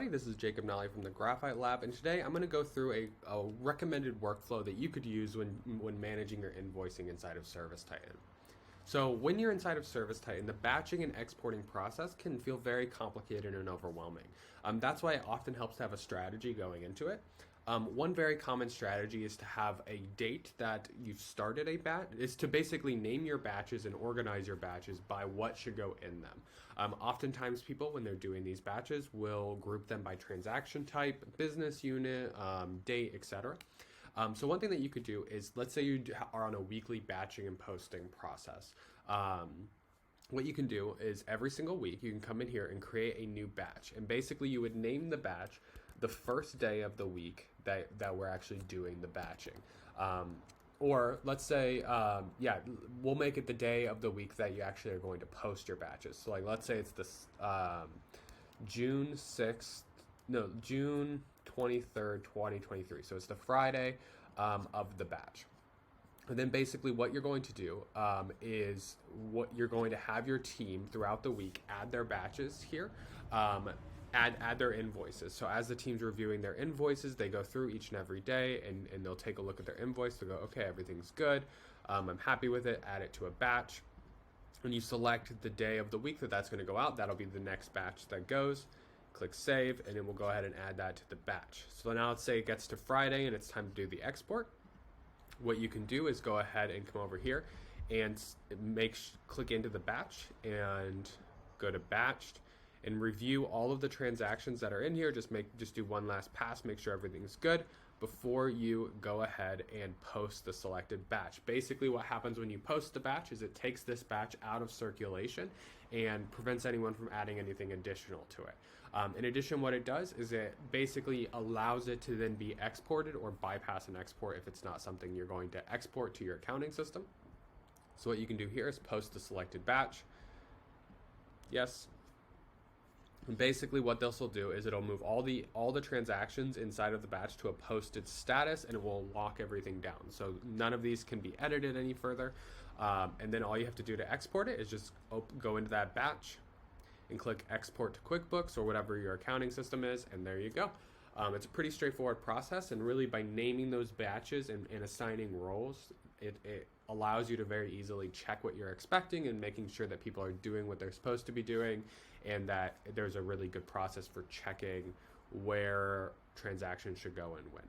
everybody, this is Jacob Nally from the Graphite Lab, and today I'm going to go through a recommended workflow that you could use when managing your invoicing inside of ServiceTitan. So when you're inside of ServiceTitan, the batching and exporting process can feel very complicated and overwhelming. That's why it often helps to have a strategy going into it. One very common strategy is to have a date that you've started a batch, is to basically name your batches and organize your batches by what should go in them. Oftentimes people, when they're doing these batches, will group them by transaction type, business unit, date, etc. So one thing that you could do is, let's say you are on a weekly batching and posting process. What you can do is every single week you can come in here and create a new batch, and basically you would name the batch the first day of the week that we're actually doing the batching. Or let's say, we'll make it the day of the week that you actually are going to post your batches. So like, let's say it's this June 23rd, 2023. So it's the Friday of the batch. And then basically what you're going to do is what you're going to have your team throughout the week add their batches here, add their invoices. So as the team's reviewing their invoices, they go through each and every day and they'll take a look at their invoice. They'll go, okay, everything's good. I'm happy with it. Add it to a batch. And you select the day of the week that's going to go out. That'll be the next batch that goes. Click save, and then we'll go ahead and add that to the batch. So now let's say it gets to Friday and it's time to do the export. What you can do is go ahead and come over here and click into the batch and go to batched and review all of the transactions that are in here. Just do one last pass, make sure everything's good before you go ahead and post the selected batch. Basically what happens when you post the batch is it takes this batch out of circulation and prevents anyone from adding anything additional to it. In addition, what it does is it basically allows it to then be exported or bypass an export if it's not something you're going to export to your accounting system. So what you can do here is post the selected batch. Yes. And basically what this will do is it'll move all the transactions inside of the batch to a posted status, and it will lock everything down. So none of these can be edited any further. And then all you have to do to export it is just go into that batch and click export to QuickBooks or whatever your accounting system is, and there you go. It's a pretty straightforward process, and really by naming those batches and assigning roles, it allows you to very easily check what you're expecting and making sure that people are doing what they're supposed to be doing, and that there's a really good process for checking where transactions should go and when.